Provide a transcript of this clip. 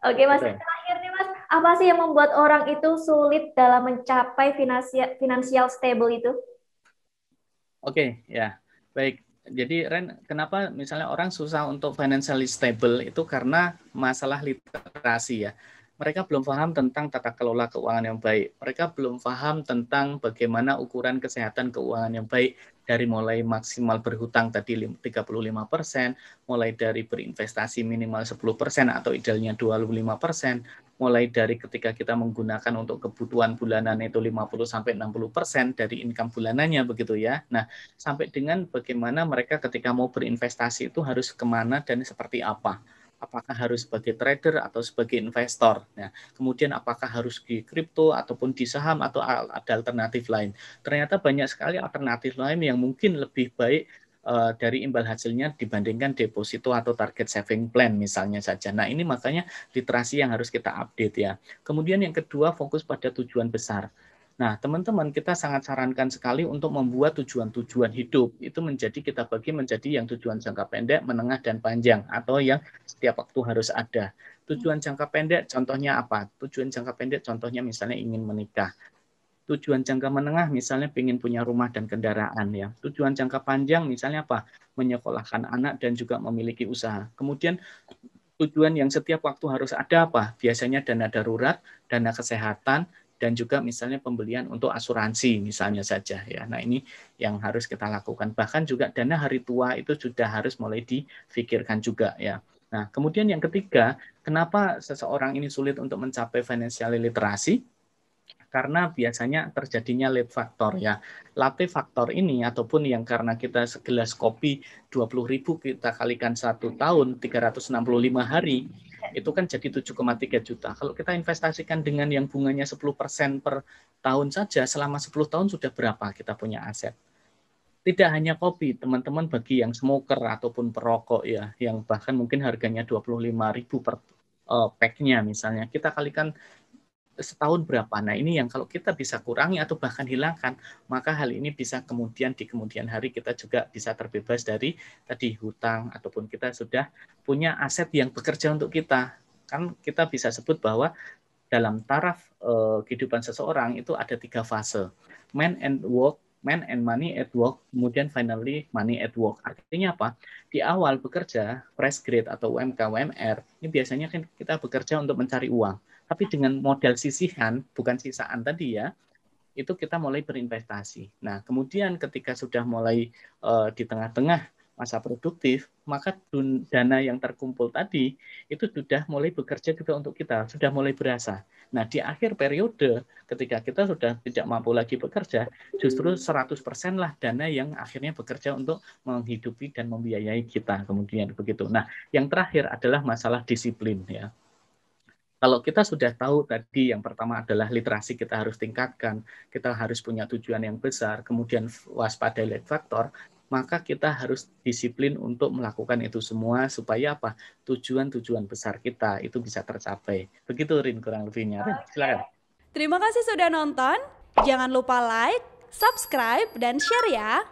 Oke, Mas. Gitu. Terakhir nih, Mas. Apa sih yang membuat orang itu sulit dalam mencapai finansial stable itu? Oke, ya. Baik. Jadi Ren, kenapa misalnya orang susah untuk financially stable itu karena masalah literasi ya. Mereka belum paham tentang tata kelola keuangan yang baik. Mereka belum paham tentang bagaimana ukuran kesehatan keuangan yang baik dari mulai maksimal berhutang tadi 35%, mulai dari berinvestasi minimal 10% atau idealnya 25%, mulai dari ketika kita menggunakan untuk kebutuhan bulanan itu 50 sampai 60% dari income bulanannya begitu ya. Nah, sampai dengan bagaimana mereka ketika mau berinvestasi itu harus kemana dan seperti apa. Apakah harus sebagai trader atau sebagai investor? Nah, kemudian apakah harus di kripto ataupun di saham atau ada alternatif lain? Ternyata banyak sekali alternatif lain yang mungkin lebih baik dari imbal hasilnya dibandingkan deposito atau target saving plan misalnya saja. Nah, ini makanya literasi yang harus kita update ya. Kemudian yang kedua fokus pada tujuan besar. Nah, teman-teman, kita sangat sarankan sekali untuk membuat tujuan-tujuan hidup. Itu kita bagi menjadi yang tujuan jangka pendek, menengah, dan panjang. Atau yang setiap waktu harus ada. Tujuan jangka pendek contohnya apa? Tujuan jangka pendek contohnya misalnya ingin menikah. Tujuan jangka menengah misalnya ingin punya rumah dan kendaraan ya. Tujuan jangka panjang misalnya apa? Menyekolahkan anak dan juga memiliki usaha. Kemudian tujuan yang setiap waktu harus ada apa? Biasanya dana darurat, dana kesehatan, dan juga misalnya pembelian untuk asuransi misalnya saja ya. Nah, ini yang harus kita lakukan. Bahkan juga dana hari tua itu sudah harus mulai difikirkan juga ya. Nah, kemudian yang ketiga, kenapa seseorang ini sulit untuk mencapai financial literasi? Karena biasanya terjadinya late factor ya. Late factor ini ataupun yang karena kita segelas kopi 20.000 kita kalikan 1 tahun 365 hari itu kan jadi 7,3 juta. Kalau kita investasikan dengan yang bunganya 10% per tahun saja selama 10 tahun sudah berapa kita punya aset. Tidak hanya kopi, teman-teman bagi yang smoker ataupun perokok ya, yang bahkan mungkin harganya 25.000 per packnya misalnya, kita kalikan setahun berapa. Nah, ini yang kalau kita bisa kurangi atau bahkan hilangkan, maka hal ini bisa kemudian di kemudian hari kita juga bisa terbebas dari tadi hutang ataupun kita sudah punya aset yang bekerja untuk kita. Kan kita bisa sebut bahwa dalam taraf kehidupan seseorang itu ada 3 fase. Man and money at work, kemudian finally money at work. Artinya apa? Di awal bekerja, fresh grade atau UMK, UMR, ini biasanya kan kita bekerja untuk mencari uang. Tapi dengan modal sisihan, bukan sisaan tadi ya, itu kita mulai berinvestasi. Nah, kemudian ketika sudah mulai di tengah-tengah masa produktif, maka dana yang terkumpul tadi itu sudah mulai bekerja juga untuk kita, sudah mulai berasa. Nah, di akhir periode ketika kita sudah tidak mampu lagi bekerja, justru 100% lah dana yang akhirnya bekerja untuk menghidupi dan membiayai kita kemudian begitu. Nah, yang terakhir adalah masalah disiplin ya. Kalau kita sudah tahu tadi yang pertama adalah literasi kita harus tingkatkan, kita harus punya tujuan yang besar, kemudian waspada late factor, maka kita harus disiplin untuk melakukan itu semua supaya apa? Tujuan-tujuan besar kita itu bisa tercapai. Begitu Rin kurang lebihnya. Rin, silakan. Terima kasih sudah nonton. Jangan lupa like, subscribe, dan share ya.